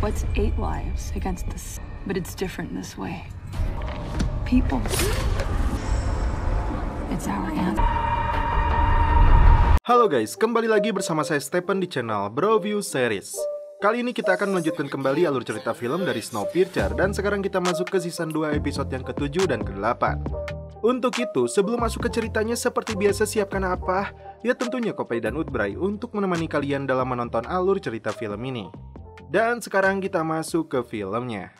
What's 8 lives against this? But it's different this way. People. It's our answer. Halo guys, kembali lagi bersama saya Stephen di channel Broview Series. Kali ini kita akan melanjutkan kembali alur cerita film dari Snowpiercer, dan sekarang kita masuk ke season 2 episode yang ke-7 dan ke-8. Untuk itu, sebelum masuk ke ceritanya, seperti biasa siapkan apa? Ya tentunya kopi dan Udbray untuk menemani kalian dalam menonton alur cerita film ini. Dan sekarang kita masuk ke filmnya.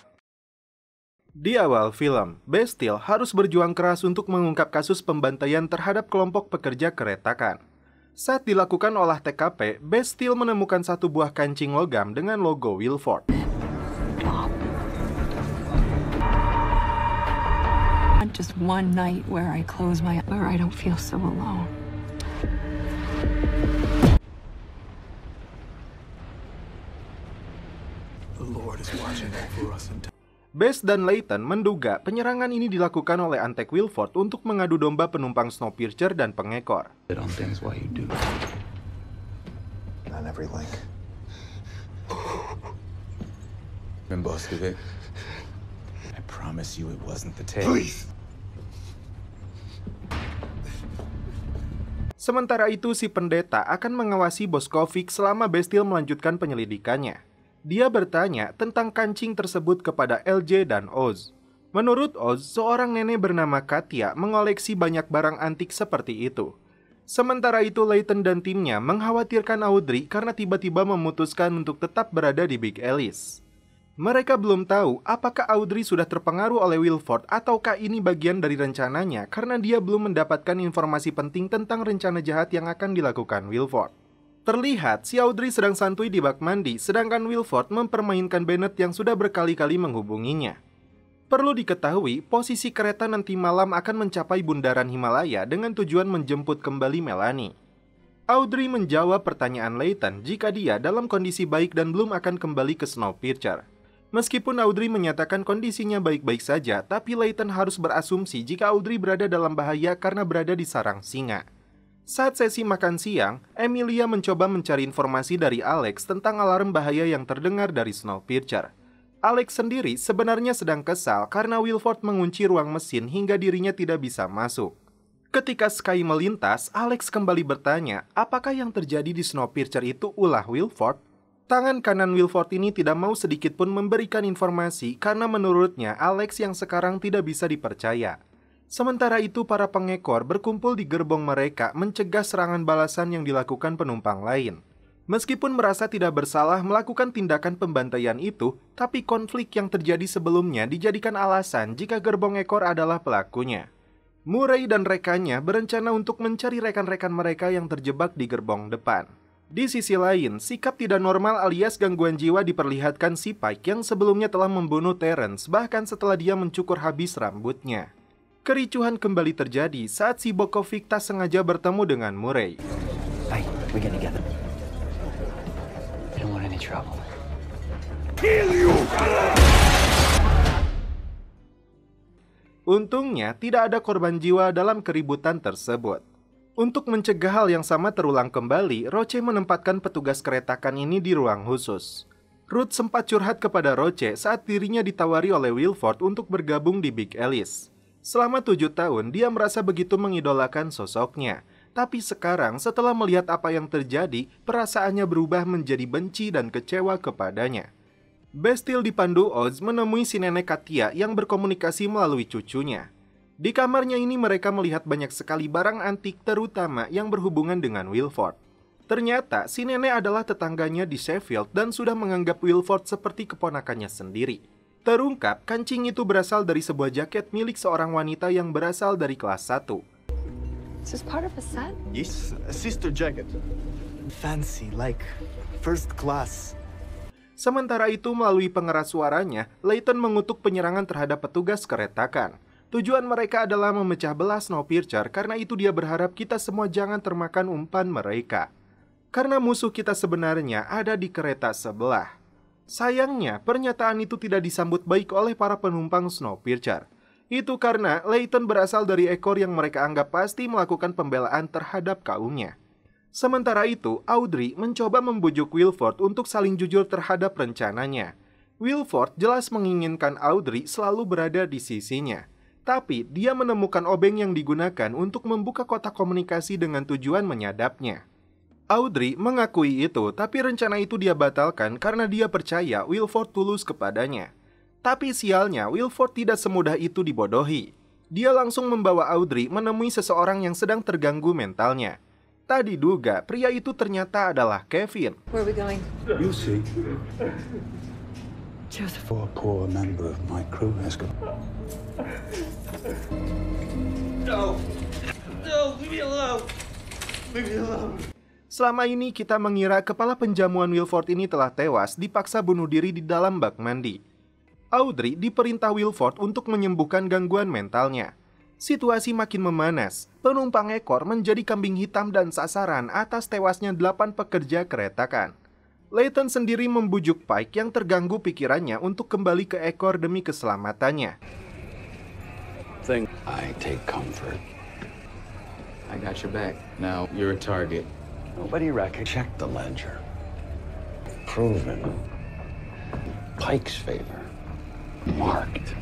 Di awal film, Bastille harus berjuang keras untuk mengungkap kasus pembantaian terhadap kelompok pekerja keretakan. Saat dilakukan olah TKP, Bastille menemukan satu buah kancing logam dengan logo Wilford. Just one night where I close my eyes, where I don't feel so alone. The Lord is watching over us. Bess dan Layton menduga penyerangan ini dilakukan oleh Antek Wilford untuk mengadu domba penumpang Snowpiercer dan pengekor. On things while you do. Not every link. Been busted it. I promise you it wasn't the tail. Please. Sementara itu, si pendeta akan mengawasi Boskovic selama Bastille melanjutkan penyelidikannya. Dia bertanya tentang kancing tersebut kepada LJ dan Oz. Menurut Oz, seorang nenek bernama Katia mengoleksi banyak barang antik seperti itu. Sementara itu, Layton dan timnya mengkhawatirkan Audrey karena tiba-tiba memutuskan untuk tetap berada di Big Alice. Mereka belum tahu apakah Audrey sudah terpengaruh oleh Wilford ataukah ini bagian dari rencananya karena dia belum mendapatkan informasi penting tentang rencana jahat yang akan dilakukan Wilford. Terlihat si Audrey sedang santuy di bak mandi, sedangkan Wilford mempermainkan Bennett yang sudah berkali-kali menghubunginya. Perlu diketahui, posisi kereta nanti malam akan mencapai bundaran Himalaya dengan tujuan menjemput kembali Melanie. Audrey menjawab pertanyaan Layton jika dia dalam kondisi baik dan belum akan kembali ke Snowpiercer. Meskipun Audrey menyatakan kondisinya baik-baik saja, tapi Layton harus berasumsi jika Audrey berada dalam bahaya karena berada di sarang singa. Saat sesi makan siang, Emilia mencoba mencari informasi dari Alex tentang alarm bahaya yang terdengar dari Snowpiercer. Alex sendiri sebenarnya sedang kesal karena Wilford mengunci ruang mesin hingga dirinya tidak bisa masuk. Ketika Sky melintas, Alex kembali bertanya, apakah yang terjadi di Snowpiercer itu ulah Wilford? Tangan kanan Wilford ini tidak mau sedikit pun memberikan informasi karena menurutnya Alex yang sekarang tidak bisa dipercaya. Sementara itu para pengekor berkumpul di gerbong mereka mencegah serangan balasan yang dilakukan penumpang lain. Meskipun merasa tidak bersalah melakukan tindakan pembantaian itu, tapi konflik yang terjadi sebelumnya dijadikan alasan jika gerbong ekor adalah pelakunya. Murray dan rekannya berencana untuk mencari rekan-rekan mereka yang terjebak di gerbong depan. Di sisi lain, sikap tidak normal alias gangguan jiwa diperlihatkan si Pike yang sebelumnya telah membunuh Terence bahkan setelah dia mencukur habis rambutnya. Kericuhan kembali terjadi saat si Bokovic tak sengaja bertemu dengan Murray. Hey, we get together. I don't want any trouble. Kill you! Untungnya tidak ada korban jiwa dalam keributan tersebut. Untuk mencegah hal yang sama terulang kembali, Roche menempatkan petugas keretakan ini di ruang khusus. Ruth sempat curhat kepada Roche saat dirinya ditawari oleh Wilford untuk bergabung di Big Alice. Selama 7 tahun, dia merasa begitu mengidolakan sosoknya. Tapi sekarang, setelah melihat apa yang terjadi, perasaannya berubah menjadi benci dan kecewa kepadanya. Bastille dipandu Oz menemui si nenek Katia yang berkomunikasi melalui cucunya. Di kamarnya ini mereka melihat banyak sekali barang antik terutama yang berhubungan dengan Wilford. Ternyata si nenek adalah tetangganya di Sheffield dan sudah menganggap Wilford seperti keponakannya sendiri. Terungkap, kancing itu berasal dari sebuah jaket milik seorang wanita yang berasal dari kelas 1. Is this part of a set? Yes, a sister jacket. Fancy, like first class. Sementara itu, melalui pengeras suaranya, Layton mengutuk penyerangan terhadap petugas keretakan. Tujuan mereka adalah memecah belah Snowpiercer, karena itu dia berharap kita semua jangan termakan umpan mereka. Karena musuh kita sebenarnya ada di kereta sebelah. Sayangnya, pernyataan itu tidak disambut baik oleh para penumpang Snowpiercer. Itu karena Layton berasal dari ekor yang mereka anggap pasti melakukan pembelaan terhadap kaumnya. Sementara itu, Audrey mencoba membujuk Wilford untuk saling jujur terhadap rencananya. Wilford jelas menginginkan Audrey selalu berada di sisinya. Tapi dia menemukan obeng yang digunakan untuk membuka kotak komunikasi dengan tujuan menyadapnya. Audrey mengakui itu, tapi rencana itu dia batalkan karena dia percaya Wilford tulus kepadanya. Tapi sialnya, Wilford tidak semudah itu dibodohi. Dia langsung membawa Audrey menemui seseorang yang sedang terganggu mentalnya. Tak diduga, pria itu ternyata adalah Kevin. Where are we going? You see, Joseph. a poor member of my crew has got. No, leave me alone. Leave me alone. Selama ini kita mengira kepala penjamuan Wilford ini telah tewas dipaksa bunuh diri di dalam bak mandi. Audrey diperintah Wilford untuk menyembuhkan gangguan mentalnya. Situasi makin memanas, penumpang ekor menjadi kambing hitam dan sasaran atas tewasnya 8 pekerja keretakan. Layton sendiri membujuk Pike yang terganggu pikirannya untuk kembali ke ekor demi keselamatannya. I take comfort. I got your back. Now you're a target. Nobody reckon. Check the ledger. Proven. Pike's favor. Marked.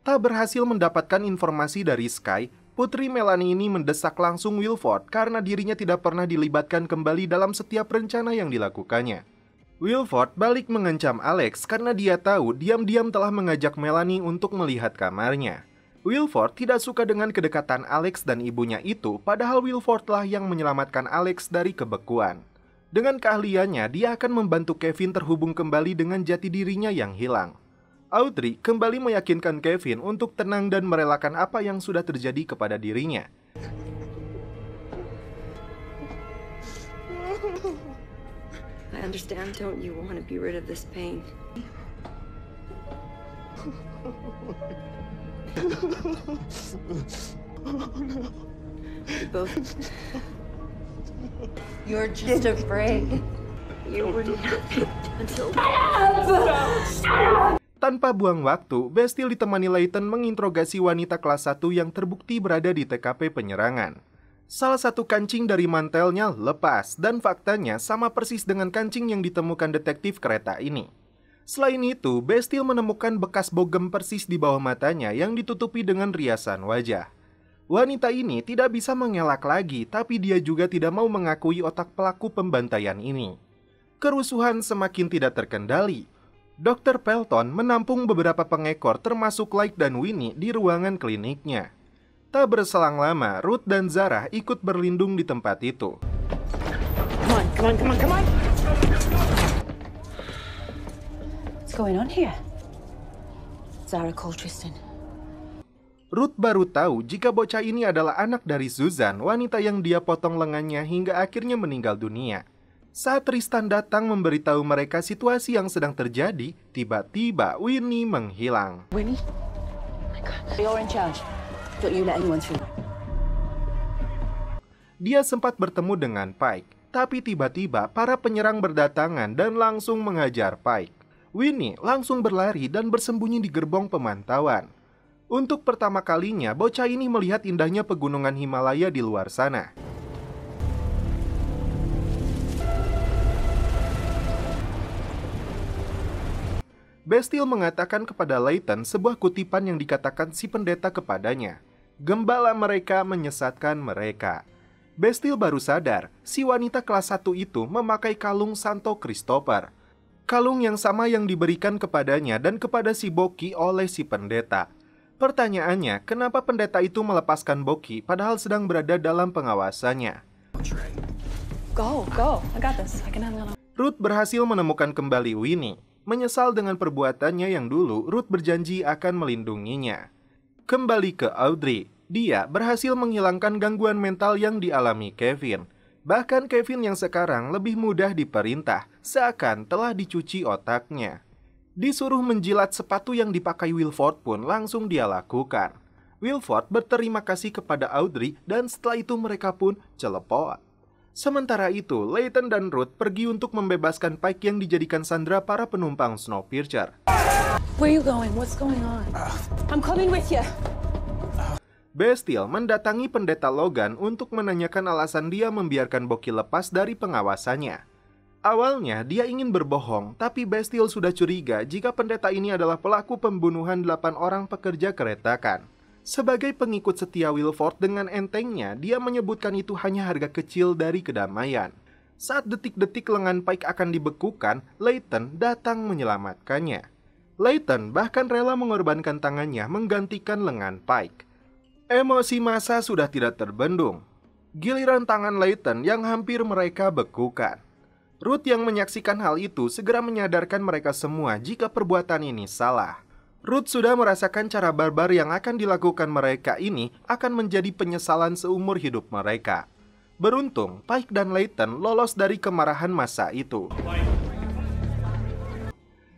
Tak berhasil mendapatkan informasi dari Sky, Putri Melanie ini mendesak langsung Wilford karena dirinya tidak pernah dilibatkan kembali dalam setiap rencana yang dilakukannya. Wilford balik mengancam Alex karena dia tahu diam-diam telah mengajak Melanie untuk melihat kamarnya. Wilford tidak suka dengan kedekatan Alex dan ibunya itu, padahal Wilford lah yang menyelamatkan Alex dari kebekuan. Dengan keahliannya, dia akan membantu Kevin terhubung kembali dengan jati dirinya yang hilang. Audrey kembali meyakinkan Kevin untuk tenang dan merelakan apa yang sudah terjadi kepada dirinya. I understand, don't you want to be rid of this pain? You both... You're just afraid. You were nothing until... Tanpa buang waktu, Bastille ditemani Layton menginterogasi wanita kelas 1 yang terbukti berada di TKP penyerangan. Salah satu kancing dari mantelnya lepas, dan faktanya sama persis dengan kancing yang ditemukan detektif kereta ini. Selain itu, Bastille menemukan bekas bogem persis di bawah matanya yang ditutupi dengan riasan wajah. Wanita ini tidak bisa mengelak lagi, tapi dia juga tidak mau mengakui otak pelaku pembantaian ini. Kerusuhan semakin tidak terkendali. Dr. Pelton menampung beberapa pengekor termasuk Light dan Winnie di ruangan kliniknya. Tak berselang lama, Ruth dan Zara ikut berlindung di tempat itu. Come on. What's going on here? Zara called Tristan. Ruth baru tahu jika bocah ini adalah anak dari Susan, wanita yang dia potong lengannya hingga akhirnya meninggal dunia. Saat Tristan datang memberitahu mereka situasi yang sedang terjadi, tiba-tiba Winnie menghilang. Winnie? Oh my God. You're in charge. Don't you let anyone through. Dia sempat bertemu dengan Pike, tapi tiba-tiba para penyerang berdatangan dan langsung mengajar Pike. Winnie langsung berlari dan bersembunyi di gerbong pemantauan. Untuk pertama kalinya, bocah ini melihat indahnya pegunungan Himalaya di luar sana. Bastille mengatakan kepada Layton sebuah kutipan yang dikatakan si pendeta kepadanya. Gembala mereka menyesatkan mereka. Bastille baru sadar, si wanita kelas 1 itu memakai kalung Santo Christopher. Kalung yang sama yang diberikan kepadanya dan kepada si Boki oleh si pendeta. Pertanyaannya, kenapa pendeta itu melepaskan Boki padahal sedang berada dalam pengawasannya? Go. I got this. I can handle it. Ruth berhasil menemukan kembali Winnie. Menyesal dengan perbuatannya yang dulu, Ruth berjanji akan melindunginya. Kembali ke Audrey, dia berhasil menghilangkan gangguan mental yang dialami Kevin. Bahkan Kevin yang sekarang lebih mudah diperintah, seakan telah dicuci otaknya. Disuruh menjilat sepatu yang dipakai Wilford pun langsung dia lakukan. Wilford berterima kasih kepada Audrey dan setelah itu mereka pun celepot. Sementara itu, Layton dan Ruth pergi untuk membebaskan Pike yang dijadikan sandera para penumpang Snowpiercer. Where are you going? What's going on? I'm coming with you. Bestial mendatangi pendeta Logan untuk menanyakan alasan dia membiarkan Boki lepas dari pengawasannya. Awalnya dia ingin berbohong, tapi Bestial sudah curiga jika pendeta ini adalah pelaku pembunuhan 8 orang pekerja keretakan. Sebagai pengikut setia Wilford, dengan entengnya dia menyebutkan itu hanya harga kecil dari kedamaian. Saat detik-detik lengan Pike akan dibekukan, Layton datang menyelamatkannya. Layton bahkan rela mengorbankan tangannya menggantikan lengan Pike. Emosi massa sudah tidak terbendung. Giliran tangan Layton yang hampir mereka bekukan. Ruth yang menyaksikan hal itu segera menyadarkan mereka semua jika perbuatan ini salah. Ruth sudah merasakan cara barbar yang akan dilakukan mereka ini akan menjadi penyesalan seumur hidup mereka. Beruntung, Pike dan Layton lolos dari kemarahan massa itu.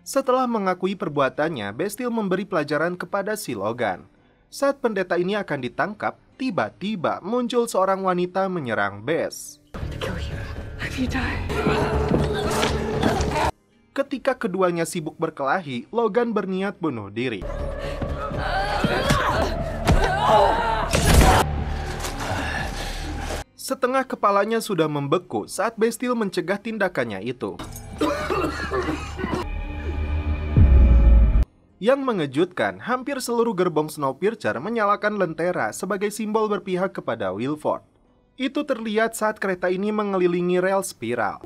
Setelah mengakui perbuatannya, Bestial memberi pelajaran kepada si Logan. Saat pendeta ini akan ditangkap, tiba-tiba muncul seorang wanita menyerang Bess. Ketika keduanya sibuk berkelahi, Logan berniat bunuh diri. Setengah kepalanya sudah membeku saat Bestial mencegah tindakannya itu. Yang mengejutkan, hampir seluruh gerbong Snowpiercer menyalakan lentera sebagai simbol berpihak kepada Wilford. Itu terlihat saat kereta ini mengelilingi rel spiral.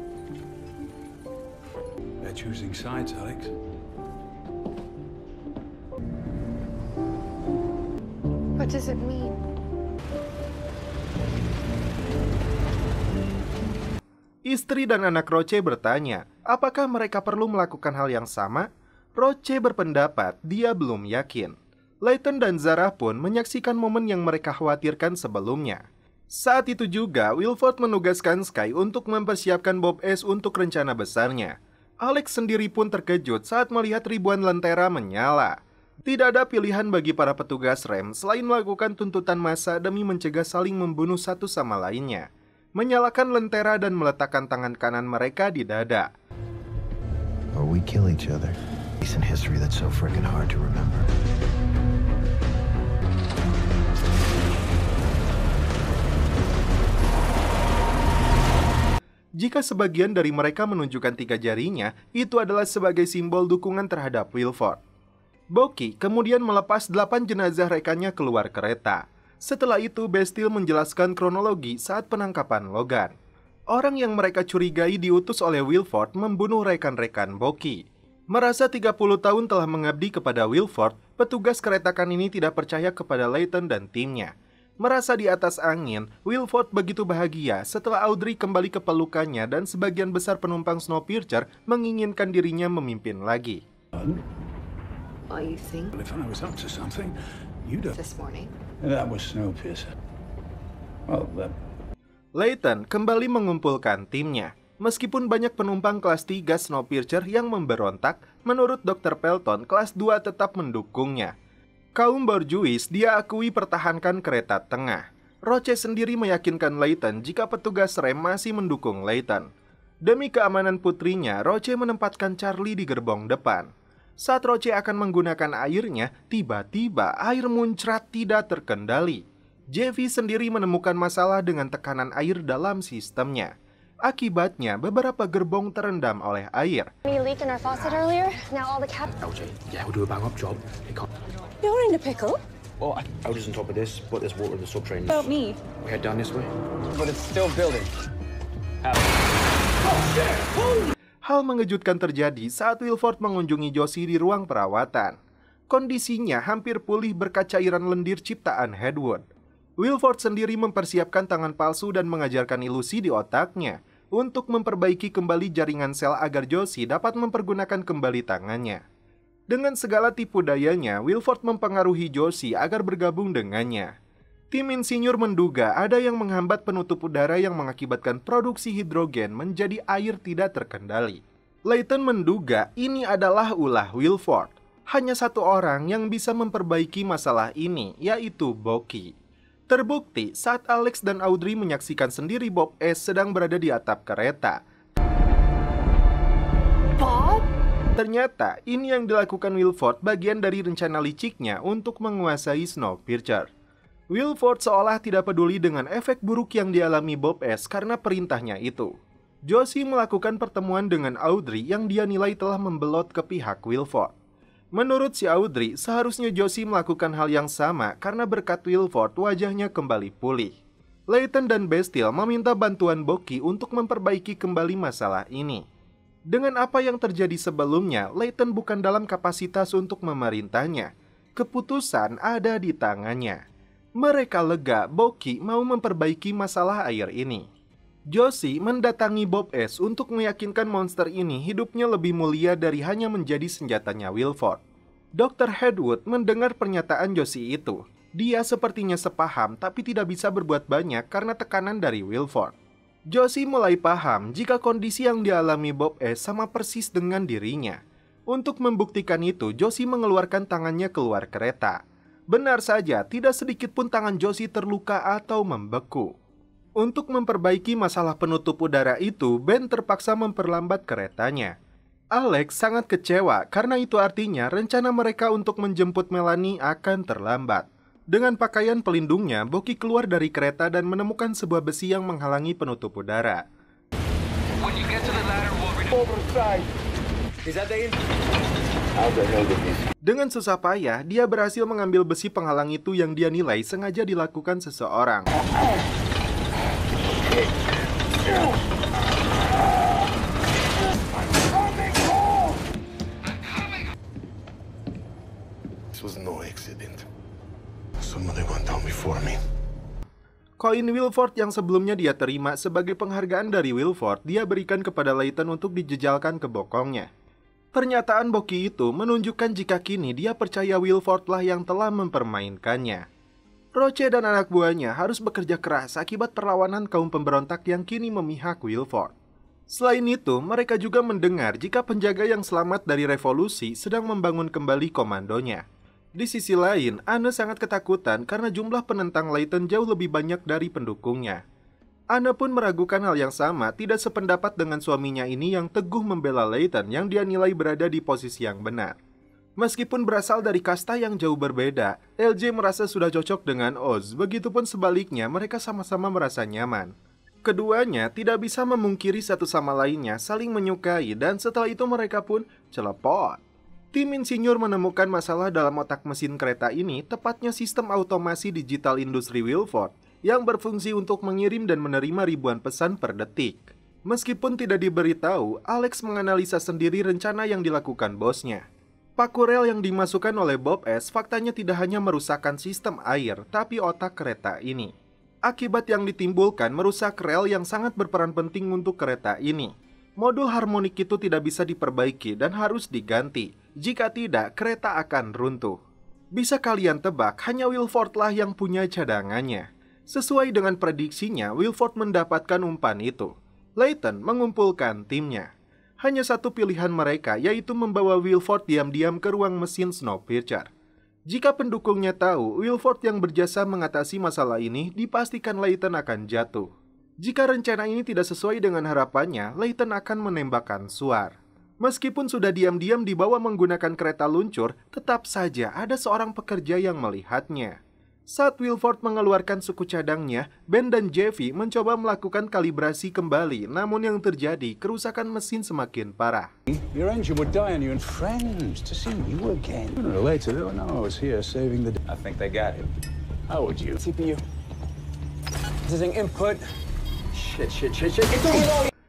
They're choosing sides, Alex. What does it mean? Istri dan anak Roche bertanya, apakah mereka perlu melakukan hal yang sama? Roche berpendapat dia belum yakin. Layton dan Zara pun menyaksikan momen yang mereka khawatirkan sebelumnya. Saat itu juga, Wilford menugaskan Sky untuk mempersiapkan Bob S untuk rencana besarnya. Alex sendiri pun terkejut saat melihat ribuan lentera menyala. Tidak ada pilihan bagi para petugas rem selain melakukan tuntutan massa demi mencegah saling membunuh satu sama lainnya. Menyalakan lentera dan meletakkan tangan kanan mereka di dada. Or we kill each other. Recent history that's so freaking hard to remember. Jika sebagian dari mereka menunjukkan 3 jarinya, itu adalah sebagai simbol dukungan terhadap Wilford. Boki kemudian melepas 8 jenazah rekannya keluar kereta. Setelah itu, Bestial menjelaskan kronologi saat penangkapan Logan. Orang yang mereka curigai diutus oleh Wilford membunuh rekan-rekan Boki. Merasa 30 tahun telah mengabdi kepada Wilford, petugas keretakan ini tidak percaya kepada Layton dan timnya. Merasa di atas angin, Wilford begitu bahagia setelah Audrey kembali ke pelukannya dan sebagian besar penumpang Snowpiercer menginginkan dirinya memimpin lagi. Well, you think Well, if I was up to something, you'd have... this morning? That was Snowpiercer. Well, Layton kembali mengumpulkan timnya. Meskipun banyak penumpang kelas 3 Snowpiercer yang memberontak, menurut Dr. Pelton, kelas 2 tetap mendukungnya. Kaum borjuis dia akui pertahankan kereta tengah. Roche sendiri meyakinkan Layton jika petugas rem masih mendukung Layton. Demi keamanan putrinya, Roche menempatkan Charlie di gerbong depan. Saat Roche akan menggunakan airnya, tiba-tiba air muncrat tidak terkendali. Jeffy sendiri menemukan masalah dengan tekanan air dalam sistemnya. Akibatnya, beberapa gerbong terendam oleh air. We leaked in our faucet earlier. Now all the cap. LJ, yeah, we'll do a bang-up job. You're in a pickle. Oh, Elder's on top of this, but there's water in the sub-drainage. About me. We head down this way. But it's still building. Hal mengejutkan terjadi saat Wilford mengunjungi Josie di ruang perawatan. Kondisinya hampir pulih berkat cairan lendir ciptaan Hedward. Wilford sendiri mempersiapkan tangan palsu dan mengajarkan ilusi di otaknya untuk memperbaiki kembali jaringan sel agar Josie dapat mempergunakan kembali tangannya. Dengan segala tipu dayanya, Wilford mempengaruhi Josie agar bergabung dengannya. Tim insinyur menduga ada yang menghambat penutup udara yang mengakibatkan produksi hidrogen menjadi air tidak terkendali. Layton menduga ini adalah ulah Wilford. Hanya satu orang yang bisa memperbaiki masalah ini, yaitu Boki. Terbukti saat Alex dan Audrey menyaksikan sendiri Bob S sedang berada di atap kereta. Bob? Ternyata ini yang dilakukan Wilford bagian dari rencana liciknya untuk menguasai Snowpiercer. Wilford seolah tidak peduli dengan efek buruk yang dialami Bob S karena perintahnya itu. Josie melakukan pertemuan dengan Audrey yang dia nilai telah membelot ke pihak Wilford. Menurut si Audrey, seharusnya Josie melakukan hal yang sama karena berkat Wilford wajahnya kembali pulih. Layton dan Bastille meminta bantuan Bucky untuk memperbaiki kembali masalah ini. Dengan apa yang terjadi sebelumnya, Layton bukan dalam kapasitas untuk memerintahnya. Keputusan ada di tangannya. Mereka lega Bucky mau memperbaiki masalah air ini. Josie mendatangi Bob S untuk meyakinkan monster ini hidupnya lebih mulia dari hanya menjadi senjatanya Wilford. Dr. Hedwood mendengar pernyataan Josie itu. Dia sepertinya sepaham tapi tidak bisa berbuat banyak karena tekanan dari Wilford. Josie mulai paham jika kondisi yang dialami Bob S sama persis dengan dirinya. Untuk membuktikan itu, Josie mengeluarkan tangannya keluar kereta. Benar saja, tidak sedikit pun tangan Josie terluka atau membeku. Untuk memperbaiki masalah penutup udara itu, Ben terpaksa memperlambat keretanya. Alex sangat kecewa karena itu artinya rencana mereka untuk menjemput Melanie akan terlambat. Dengan pakaian pelindungnya, Bucky keluar dari kereta dan menemukan sebuah besi yang menghalangi penutup udara. Dengan susah payah, dia berhasil mengambil besi penghalang itu yang dia nilai sengaja dilakukan seseorang. This was no accident. Somebody went down before me. Koin Wilford yang sebelumnya dia terima sebagai penghargaan dari Wilford, dia berikan kepada Layton untuk dijejalkan ke bokongnya. Pernyataan Bucky itu menunjukkan jika kini dia percaya Wilford lah yang telah mempermainkannya. Roche dan anak buahnya harus bekerja keras akibat perlawanan kaum pemberontak yang kini memihak Wilford. Selain itu, mereka juga mendengar jika penjaga yang selamat dari revolusi sedang membangun kembali komandonya. Di sisi lain, Anne sangat ketakutan karena jumlah penentang Layton jauh lebih banyak dari pendukungnya. Anne pun meragukan hal yang sama, tidak sependapat dengan suaminya ini yang teguh membela Layton yang dia nilai berada di posisi yang benar. Meskipun berasal dari kasta yang jauh berbeda, LJ merasa sudah cocok dengan Oz, begitupun sebaliknya mereka sama-sama merasa nyaman. Keduanya tidak bisa memungkiri satu sama lainnya saling menyukai dan setelah itu mereka pun celepot. Tim insinyur menemukan masalah dalam otak mesin kereta ini, tepatnya sistem automasi digital industri Wilford yang berfungsi untuk mengirim dan menerima ribuan pesan per detik. Meskipun tidak diberitahu, Alex menganalisa sendiri rencana yang dilakukan bosnya. Paku rel yang dimasukkan oleh Bob S faktanya tidak hanya merusakkan sistem air, tapi otak kereta ini. Akibat yang ditimbulkan merusak rel yang sangat berperan penting untuk kereta ini. Modul harmonik itu tidak bisa diperbaiki dan harus diganti. Jika tidak, kereta akan runtuh. Bisa kalian tebak, hanya Wilford lah yang punya cadangannya. Sesuai dengan prediksinya, Wilford mendapatkan umpan itu. Layton mengumpulkan timnya. Hanya satu pilihan mereka, yaitu membawa Wilford diam-diam ke ruang mesin Snowpiercer. Jika pendukungnya tahu Wilford yang berjasa mengatasi masalah ini, dipastikan Layton akan jatuh. Jika rencana ini tidak sesuai dengan harapannya, Layton akan menembakkan Suar. Meskipun sudah diam-diam dibawa menggunakan kereta luncur, tetap saja ada seorang pekerja yang melihatnya. Saat Wilford mengeluarkan suku cadangnya, Ben dan Jeffy mencoba melakukan kalibrasi kembali, namun yang terjadi, kerusakan mesin semakin parah. Your engine would die on you and friends to see you again. Sooner or later, they'll know I was here saving the day. I think they got it. How would you? CPU. This is an input. Shit.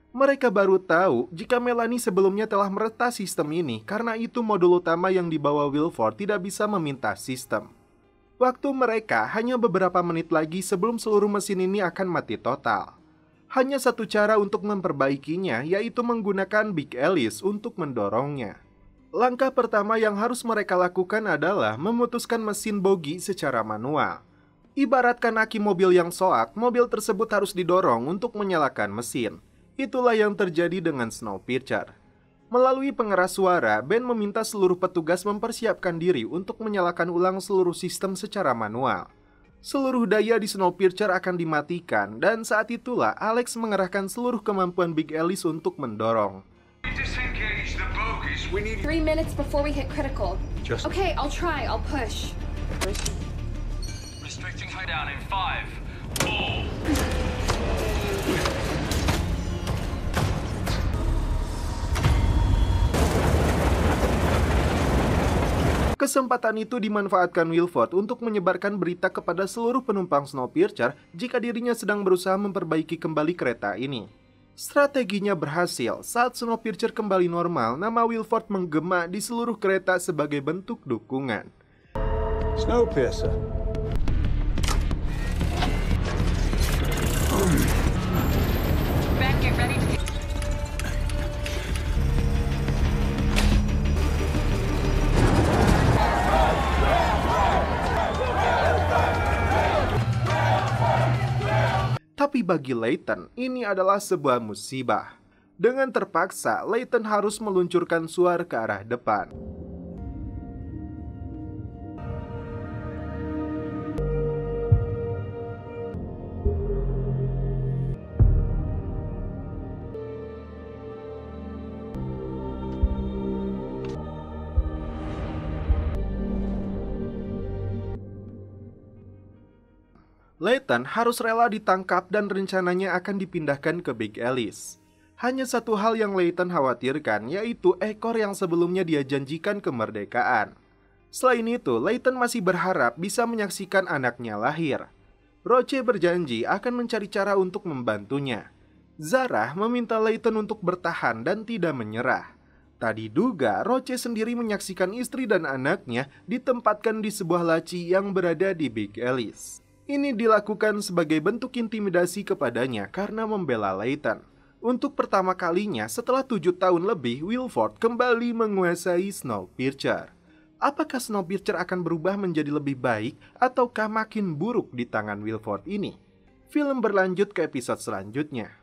Mereka baru tahu jika Melanie sebelumnya telah meretas sistem ini karena itu modul utama yang dibawa Wilford tidak bisa meminta sistem. Waktu mereka hanya beberapa menit lagi sebelum seluruh mesin ini akan mati total. Hanya satu cara untuk memperbaikinya, yaitu menggunakan Big Alice untuk mendorongnya. Langkah pertama yang harus mereka lakukan adalah memutuskan mesin bogi secara manual. Ibaratkan aki mobil yang soak, mobil tersebut harus didorong untuk menyalakan mesin. Itulah yang terjadi dengan Snowpiercer. Melalui pengeras suara, Ben meminta seluruh petugas mempersiapkan diri untuk menyalakan ulang seluruh sistem secara manual. Seluruh daya di Snowpiercer akan dimatikan, dan saat itulah Alex mengerahkan seluruh kemampuan Big Alice untuk mendorong. 3 minutes before we hit critical. Okay, I'll try. I'll push. down in 5, 4. Kesempatan itu dimanfaatkan Wilford untuk menyebarkan berita kepada seluruh penumpang Snowpiercer jika dirinya sedang berusaha memperbaiki kembali kereta ini. Strateginya berhasil. Saat Snowpiercer kembali normal, nama Wilford menggema di seluruh kereta sebagai bentuk dukungan. Snowpiercer. Ben, get ready to... Tapi bagi Layton, ini adalah sebuah musibah. Dengan terpaksa, Layton harus meluncurkan suar ke arah depan. Layton harus rela ditangkap dan rencananya akan dipindahkan ke Big Alice. Hanya satu hal yang Layton khawatirkan, yaitu ekor yang sebelumnya dia janjikan kemerdekaan. Selain itu, Layton masih berharap bisa menyaksikan anaknya lahir. Roche berjanji akan mencari cara untuk membantunya. Zarah meminta Layton untuk bertahan dan tidak menyerah. Tak diduga, Roche sendiri menyaksikan istri dan anaknya ditempatkan di sebuah laci yang berada di Big Alice. Ini dilakukan sebagai bentuk intimidasi kepadanya karena membela Layton. Untuk pertama kalinya setelah 7 tahun lebih, Wilford kembali menguasai Snowpiercer. Apakah Snowpiercer akan berubah menjadi lebih baik ataukah makin buruk di tangan Wilford ini? Film berlanjut ke episode selanjutnya.